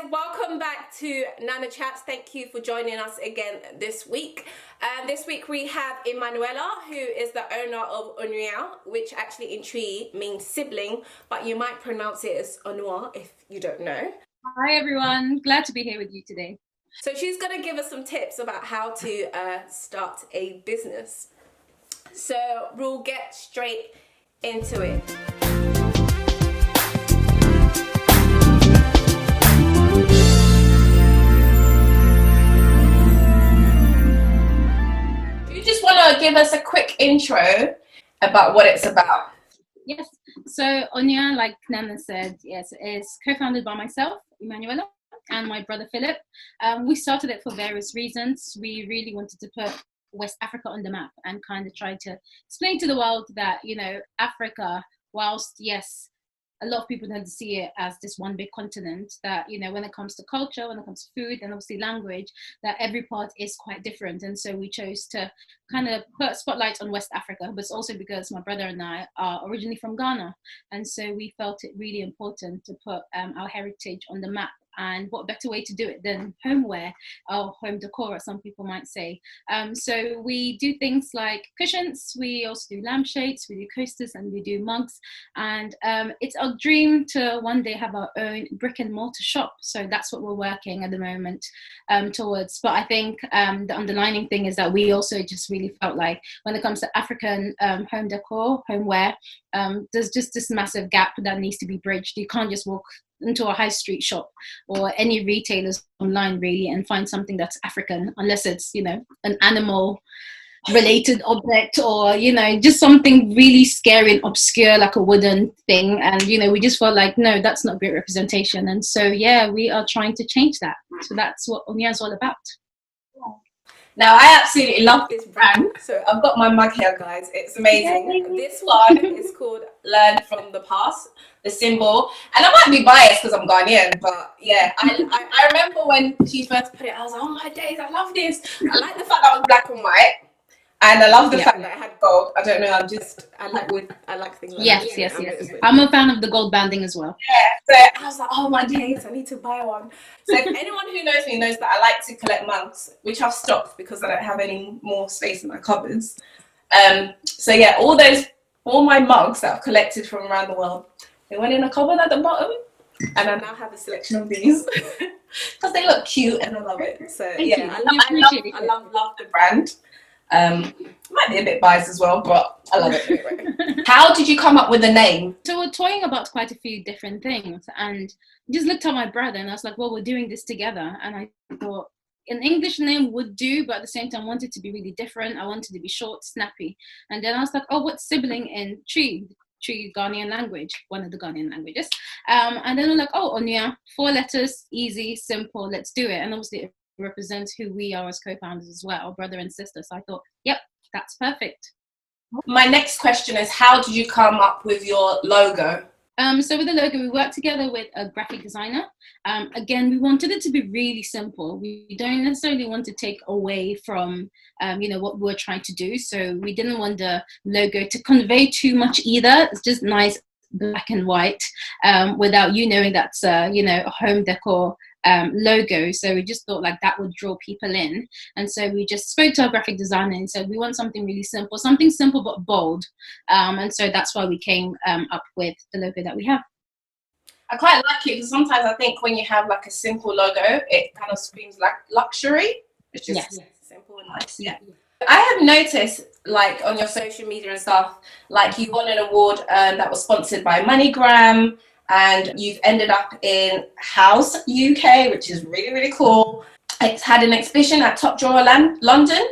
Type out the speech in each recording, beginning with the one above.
welcome back to Nana Chats. Thank you for joining us again this week. This week we have Emmanuela, who is the owner of ONUA, which actually in Tree means sibling, but you might pronounce it as ONUA if you don't know. Hi everyone, glad to be here with you today. So she's going to give us some tips about how to start a business. So we'll get straight into it. Just want to give us a quick intro about what it's about. Yes, so ONUA, like Nana said, yes, is co-founded by myself, Emmanuela, and my brother Philip. We started it for various reasons. We really wanted to put West Africa on the map and kind of try to explain to the world that, you know, Africa, whilst, yes, a lot of people tend to see it as this one big continent, that, you know, when it comes to culture, when it comes to food and obviously language, that every part is quite different. And so we chose to kind of put a spotlight on West Africa, but it's also because my brother and I are originally from Ghana. And so we felt it really important to put our heritage on the map. And what better way to do it than homeware or home decor, as some people might say. So we do things like cushions, we also do lampshades, we do coasters, and we do mugs. And it's our dream to one day have our own brick and mortar shop. So that's what we're working at the moment towards. But I think the underlining thing is that we also just really felt like when it comes to African home decor, homeware, there's just this massive gap that needs to be bridged. You can't just walk into a high street shop or any retailers online really and find something that's African unless it's, you know, an animal related object or, you know, just something really scary and obscure like a wooden thing. And, you know, we just felt like, no, that's not great representation. And so, yeah, we are trying to change that. So that's what ONUA is all about. Now, I absolutely love this brand. So I've got my mug here, guys. It's amazing. Yay. This one is called Learn from the Past, the symbol. And I might be biased because I'm Ghanaian, but yeah, I remember when she first put it, I was like, oh my days, I love this. I like the fact that it was black and white. And I love the fact that it had gold. I don't know, I like things like that. Yes. I'm a fan of the gold banding as well. Yeah, so I was like, oh my days, I need to buy one. So if anyone who knows me knows that I like to collect mugs, which I've stopped because I don't have any more space in my cupboards. So yeah, all my mugs that I've collected from around the world, they went in a cupboard at the bottom, and I now have a selection of these because they look cute and I love it. So yeah, I love the brand. Might be a bit biased as well, but I love it anyway. How did you come up with the name? So we're toying about quite a few different things, and just looked at my brother and I was like, well, we're doing this together. And I thought an English name would do, but at the same time I wanted to be really different. I wanted to be short, snappy. And then I was like, oh, what's sibling in Tree Ghanaian language, one of the Ghanaian languages. And then we're like, oh, ONUA, 4 letters, easy, simple, let's do it. And obviously it represents who we are as co-founders as well, brother and sister. So I thought, yep, that's perfect. My next question is, how did you come up with your logo? So with the logo, we worked together with a graphic designer. Again, we wanted it to be really simple. We don't necessarily want to take away from, you know, what we're trying to do. So we didn't want the logo to convey too much either. It's just nice black and white without you knowing that's, you know, a home decor logo. So we just thought like that would draw people in. And so we just spoke to our graphic designer and said, we want something really simple, something simple but bold. And so that's why we came up with the logo that we have. I quite like it because sometimes I think when you have like a simple logo, it kind of screams like luxury. It's just simple and nice. Yeah. I have noticed, like on your social media and stuff, like you won an award that was sponsored by MoneyGram, and you've ended up in House UK, which is really, really cool. It's had an exhibition at Top Drawer London.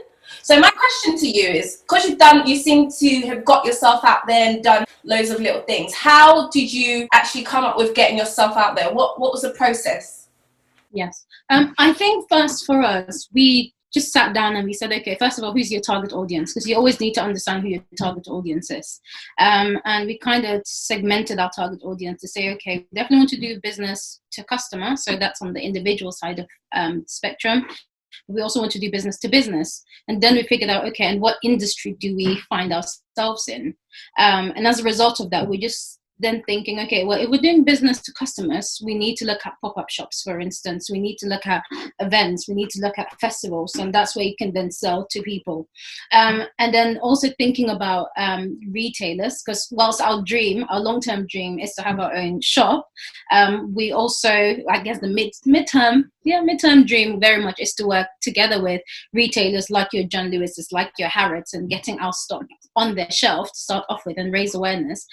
So my question to you is, because you seem to have got yourself out there and done loads of little things. How did you actually come up with getting yourself out there? What was the process? Yes, I think first for us, we just sat down and we said, okay, first of all, who's your target audience? Because you always need to understand who your target audience is. And we kind of segmented our target audience to say, okay, we definitely want to do business to customer. So that's on the individual side of spectrum. We also want to do business to business. And then we figured out, okay, and what industry do we find ourselves in? And as a result of that, we just then thinking, okay, well, if we're doing business to customers, we need to look at pop-up shops, for instance. We need to look at events. We need to look at festivals, and that's where you can then sell to people. And then also thinking about retailers, because whilst our long-term dream is to have our own shop, we also, I guess the midterm dream very much is to work together with retailers like your John Lewis's, like your Harrods, and getting our stock on their shelf to start off with and raise awareness.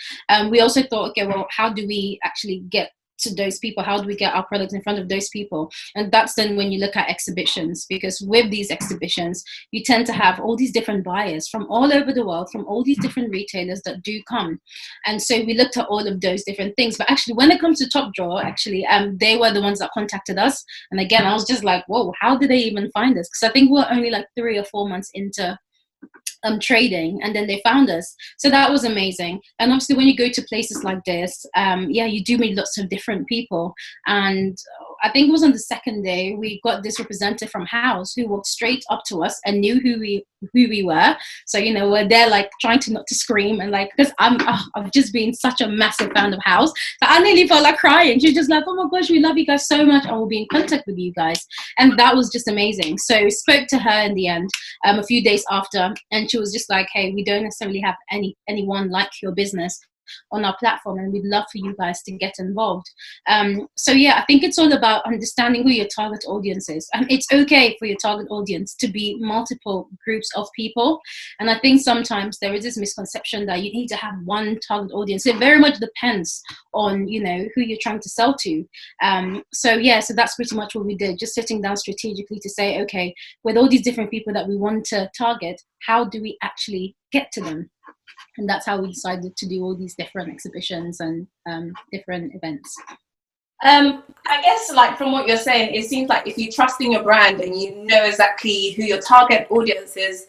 We also thought, okay, well, how do we actually get to those people? How do we get our products in front of those people? And that's then when you look at exhibitions, because with these exhibitions, you tend to have all these different buyers from all over the world, from all these different retailers that do come. And so we looked at all of those different things. But actually, when it comes to Top Drawer, actually, they were the ones that contacted us. And again, I was just like, whoa, how did they even find us? Because I think we're only like 3 or 4 months into trading, and then they found us. So that was amazing. And obviously when you go to places like this, you do meet lots of different people. And I think it was on the second day we got this representative from House who walked straight up to us and knew who we were. So we're there like trying to not to scream, and like, because I've just been such a massive fan of House that I nearly felt like crying. She was just like, oh my gosh, we love you guys so much and we'll be in contact with you guys. And that was just amazing. So spoke to her in the end a few days after, and she was just like, hey, we don't necessarily have anyone like your business on our platform, and we'd love for you guys to get involved. So yeah, I think it's all about understanding who your target audience is, and it's okay for your target audience to be multiple groups of people. And I think sometimes there is this misconception that you need to have one target audience. It very much depends on who you're trying to sell to. So that's pretty much what we did, just sitting down strategically to say, okay, with all these different people that we want to target, how do we actually get to them? And that's how we decided to do all these different exhibitions and different events. I guess, like, from what you're saying, it seems like if you trust in your brand and you know exactly who your target audience is,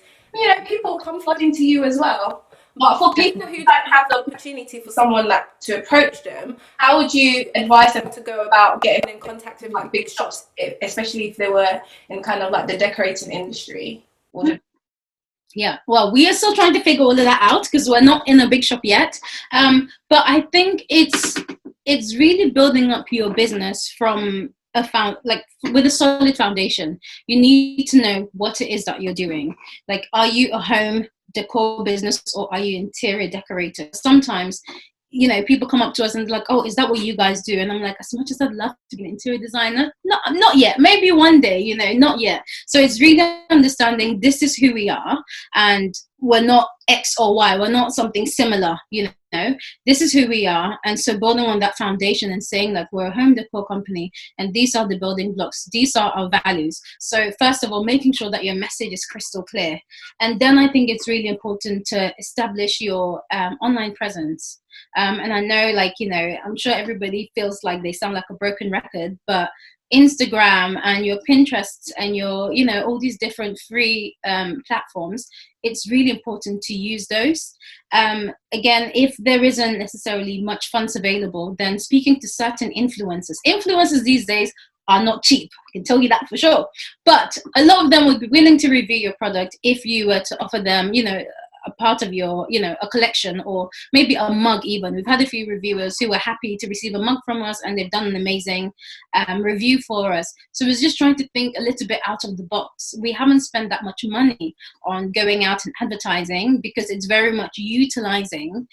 people come flooding to you as well. But for people who don't have the opportunity for someone like to approach them, how would you advise them to go about getting in contact with like big shops, especially if they were in kind of like the decorating industry? Yeah, well, we are still trying to figure all of that out because we're not in a big shop yet. But I think it's really building up your business from with a solid foundation. You need to know what it is that you're doing. Like, are you a home decor business or are you interior decorator? Sometimes people come up to us and they're like, oh, is that what you guys do? And I'm like, as much as I'd love to be an interior designer, not yet. Maybe one day, not yet. So it's really understanding this is who we are, and we're not X or Y. We're not something similar, This is who we are. And so building on that foundation and saying that we're a home decor company and these are the building blocks. These are our values. So first of all, making sure that your message is crystal clear. And then I think it's really important to establish your online presence. And I know, I'm sure everybody feels like they sound like a broken record, but Instagram and your Pinterest and your, all these different free platforms, it's really important to use those. Again, if there isn't necessarily much funds available, then speaking to certain influencers. Influencers these days are not cheap, I can tell you that for sure. But a lot of them would be willing to review your product if you were to offer them, a part of your, a collection, or maybe a mug even. We've had a few reviewers who were happy to receive a mug from us and they've done an amazing review for us. So it's just trying to think a little bit out of the box. We haven't spent that much money on going out and advertising because it's very much utilizing,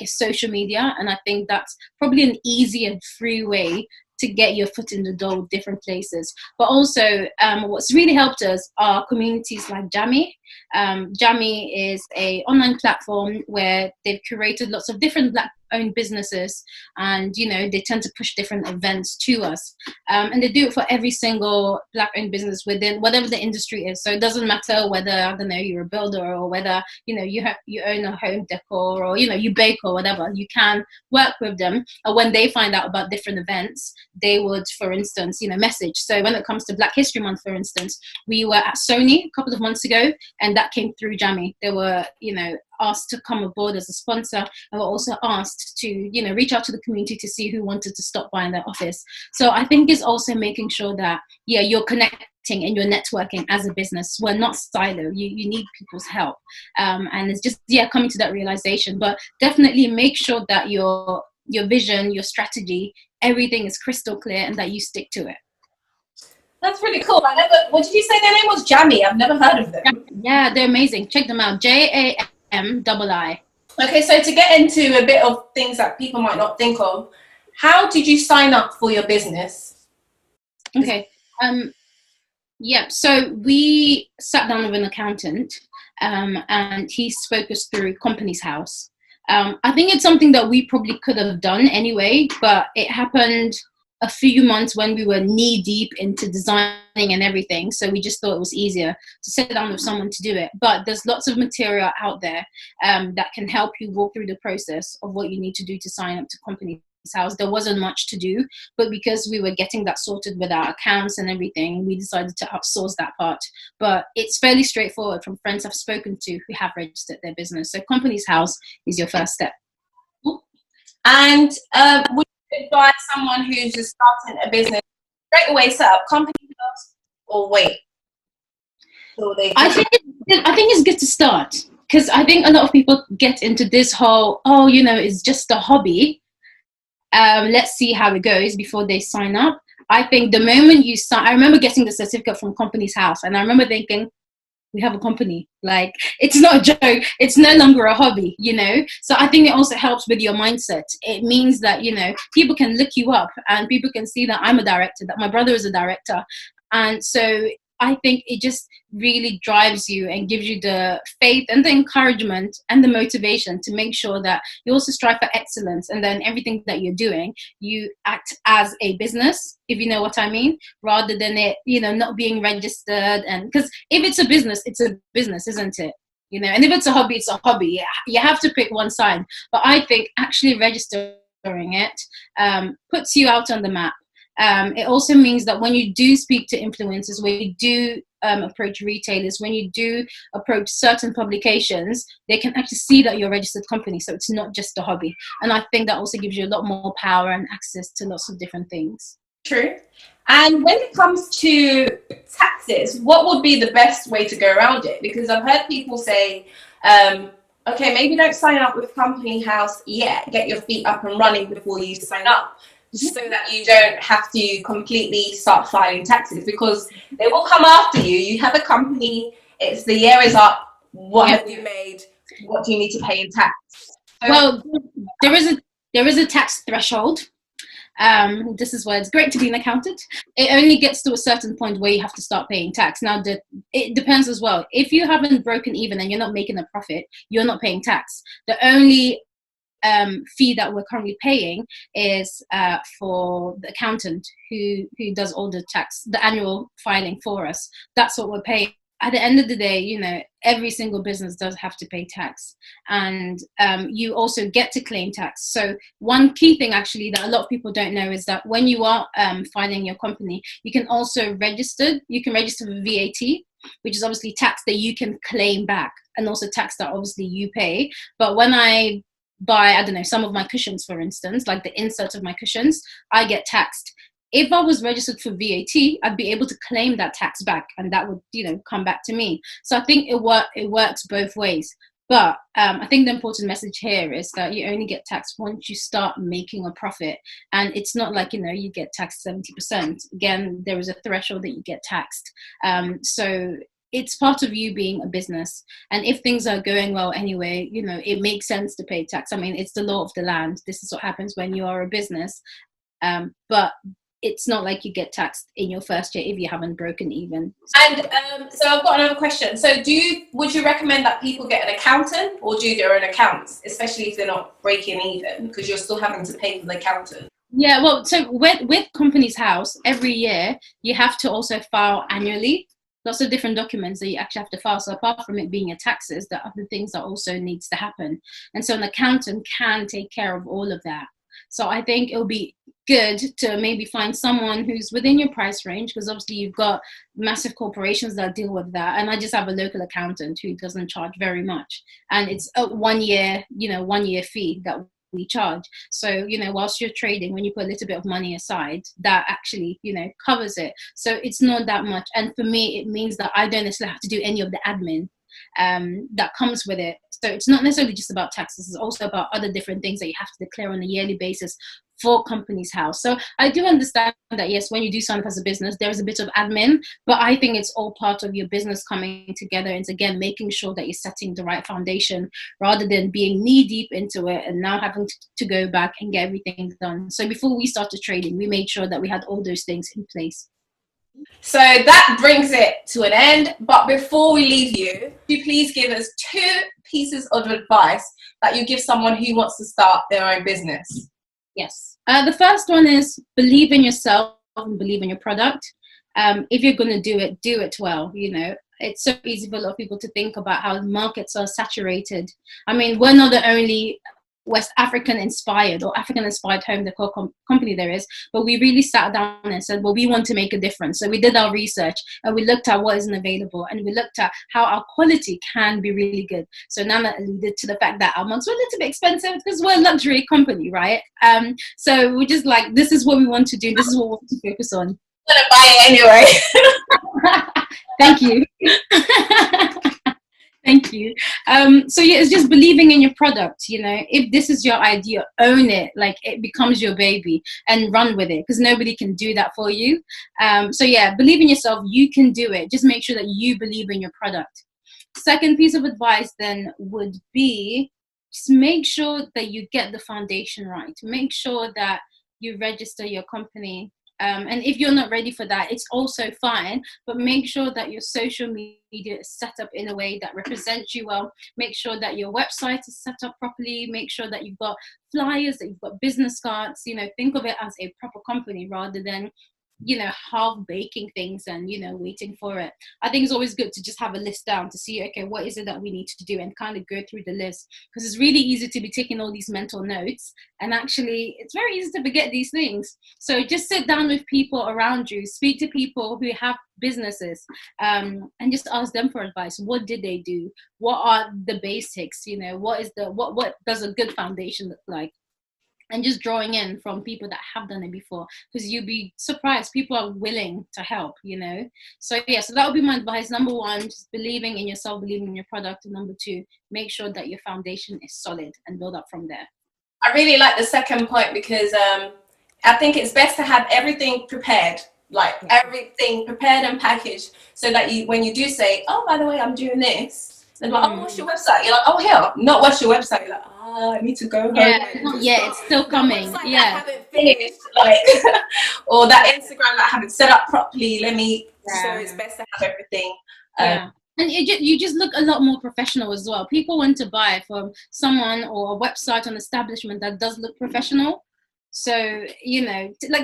social media. And I think that's probably an easy and free way to get your foot in the door with different places. But also what's really helped us are communities like Jamii. Jamii is an online platform where they've curated lots of different Black-owned businesses, and they tend to push different events to us, and they do it for every single Black-owned business within whatever the industry is. So it doesn't matter whether, I don't know, you're a builder or whether you own a home decor or you bake or whatever. You can work with them, and when they find out about different events, they would, for instance, message. So when it comes to Black History Month, for instance, we were at Sony a couple of months ago, and that came through Jamii. They were, asked to come aboard as a sponsor, and were also asked to, reach out to the community to see who wanted to stop by in their office. So I think it's also making sure that, you're connected and your networking as a business. We're not silo. You need people's help. And it's just, coming to that realization. But definitely make sure that your vision, your strategy, everything is crystal clear and that you stick to it. That's really cool. What did you say their name was? Jamii. I've never heard of them. Yeah, they're amazing. Check them out. JAMII. Okay, so to get into a bit of things that people might not think of, how did you sign up for your business? Okay. So we sat down with an accountant, and he spoke us through Companies House. I think it's something that we probably could have done anyway, but it happened a few months when we were knee deep into designing and everything. So we just thought it was easier to sit down with someone to do it. But there's lots of material out there that can help you walk through the process of what you need to do to sign up to Companies House. There wasn't much to do, but because we were getting that sorted with our accounts and everything, we decided to outsource that part. But it's fairly straightforward from friends I've spoken to who have registered their business. So Companies House is your first step. And would you advise someone who's just starting a business straight away set up Companies House, or wait? I think it's good to start, because I think a lot of people get into this whole, it's just a hobby. Let's see how it goes before they sign up. I think the moment you sign, I remember getting the certificate from Companies House, and I remember thinking, we have a company. Like, it's not a joke. It's no longer a hobby, So I think it also helps with your mindset. It means that, people can look you up and people can see that I'm a director, that my brother is a director. And so I think it just really drives you and gives you the faith and the encouragement and the motivation to make sure that you also strive for excellence. And then everything that you're doing, you act as a business, if you know what I mean, rather than it, not being registered. And because if it's a business, isn't it? And if it's a hobby, it's a hobby. You have to pick one side. But I think actually registering it puts you out on the map. It also means that when you do speak to influencers, when you do approach retailers, when you do approach certain publications, they can actually see that you're a registered company. So it's not just a hobby. And I think that also gives you a lot more power and access to lots of different things. True. And when it comes to taxes, what would be the best way to go around it? Because I've heard people say, okay, maybe don't sign up with Companies House yet. Get your feet up and running before you sign up, so that you don't have to completely start filing taxes, because they will come after you. You have a company, the year is up. What have you made? What do you need to pay in tax? Well, there is a tax threshold. This is why it's great to be an accountant. It only gets to a certain point where you have to start paying tax. Now, it depends as well. If you haven't broken even and you're not making a profit, you're not paying tax. The only fee that we're currently paying is for the accountant who does all the tax, the annual filing for us. That's what we're paying. At the end of the day, every single business does have to pay tax, and you also get to claim tax. So one key thing actually that a lot of people don't know is that when you are filing your company, you can also register. You can register for VAT, which is obviously tax that you can claim back, and also tax that obviously you pay. But when I buy, some of my cushions, for instance, like the insert of my cushions, I get taxed. If I was registered for VAT, I'd be able to claim that tax back, and that would, come back to me. So I think it works both ways. But I think the important message here is that you only get taxed once you start making a profit. And it's not like, you get taxed 70%. Again, there is a threshold that you get taxed. So it's part of you being a business. And if things are going well anyway, it makes sense to pay tax. I mean, it's the law of the land. This is what happens when you are a business. But it's not like you get taxed in your first year if you haven't broken even. And so I've got another question. So would you recommend that people get an accountant or do their own accounts, especially if they're not breaking even, because you're still having to pay for the accountant? Yeah, well, so with Companies House, every year you have to also file annually. Lots of different documents that you actually have to file. So apart from it being your taxes, there are other things that also needs to happen. And so an accountant can take care of all of that. So I think it'll be good to maybe find someone who's within your price range, because obviously you've got massive corporations that deal with that. And I just have a local accountant who doesn't charge very much. And it's a 1 year, 1 year fee that we charge. So, whilst you're trading, when you put a little bit of money aside, that actually, covers it. So it's not that much. And for me, it means that I don't necessarily have to do any of the admin that comes with it. So it's not necessarily just about taxes, it's also about other different things that you have to declare on a yearly basis for Companies House. So I do understand that, yes, when you do sign up as a business, there is a bit of admin, but I think it's all part of your business coming together. And again, making sure that you're setting the right foundation rather than being knee deep into it and now having to go back and get everything done. So before we started trading, we made sure that we had all those things in place. So that brings it to an end. But before we leave you, could you please give us 2 pieces of advice that you give someone who wants to start their own business? Yes. The first one is believe in yourself and believe in your product. If you're going to do it well. It's so easy for a lot of people to think about how markets are saturated. I mean, we're not the only West African inspired or African inspired home decor company there is, but we really sat down and said, well, we want to make a difference. So we did our research and we looked at what isn't available and we looked at how our quality can be really good. So Nana alluded to the fact that our mugs were a little bit expensive because we're a luxury company, right? So we're just like, this is what we want to do. This is what we want to focus on. I'm gonna buy it anyway. Thank you. Thank you. So yeah, it's just believing in your product. If this is your idea, own it, like it becomes your baby and run with it, because nobody can do that for you. So yeah, believe in yourself. You can do it. Just make sure that you believe in your product. Second piece of advice then would be just make sure that you get the foundation right. Make sure that you register your company. And if you're not ready for that, it's also fine, but make sure that your social media is set up in a way that represents you well. Make sure that your website is set up properly. Make sure that you've got flyers, that you've got business cards. Think of it as a proper company rather than half baking things and waiting for it. I think it's always good to just have a list down to see, okay, what is it that we need to do, and kind of go through the list, because it's really easy to be taking all these mental notes and actually it's very easy to forget these things. So just sit down with people around you, speak to people who have businesses, and just ask them for advice. What did they do? What are the basics? What does a good foundation look like? And just drawing in from people that have done it before, because you'll be surprised. People are willing to help, So yeah, so that would be my advice. Number 1, just believing in yourself, believing in your product. And number 2, make sure that your foundation is solid and build up from there. I really like the second point because I think it's best to have everything prepared, everything prepared and packaged, so that when you do say, oh, by the way, I'm doing this, they're like, oh, what's your website? You're like, oh, hell, not what's your website? You're like, I need to go home. Yeah, it's still coming. Yeah, I haven't finished, or that Instagram that I haven't set up properly. So it's best to have everything. And you just look a lot more professional as well. People want to buy from someone or a website or an establishment that does look professional. So,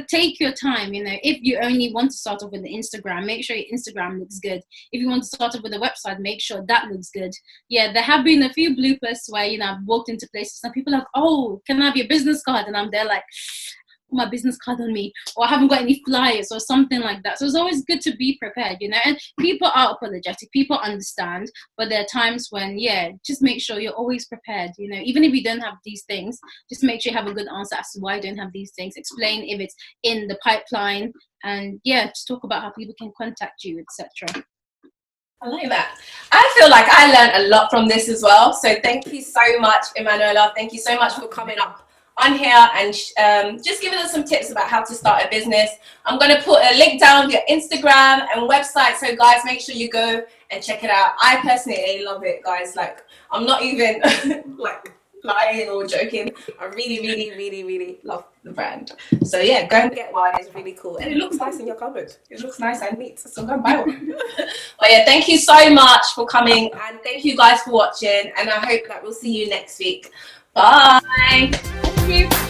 take your time. If you only want to start off with the Instagram, make sure your Instagram looks good. If you want to start off with a website, make sure that looks good. Yeah, there have been a few bloopers where, I've walked into places and people are like, oh, can I have your business card? And I'm there like, my business card on me, or I haven't got any flyers or something like that. So it's always good to be prepared, and people are apologetic, people understand, but there are times when, just make sure you're always prepared, even if you don't have these things, just make sure you have a good answer as to why you don't have these things. Explain if it's in the pipeline, and just talk about how people can contact you, etc. I like that. I feel like I learned a lot from this as well. So thank you so much, Emmanuela. Thank you so much for coming up on here and just giving us some tips about how to start a business. I'm going to put a link down to your Instagram and website, so guys, make sure you go and check it out. I personally love it, guys. I'm not even lying or joking. I really, really, really, really love the brand. So yeah, go and get one. It's really cool, and it looks nice in your cupboard. It looks nice and neat, so go and buy one. But yeah, thank you so much for coming, and thank you guys for watching, and I hope that we'll see you next week. Bye. Thank you.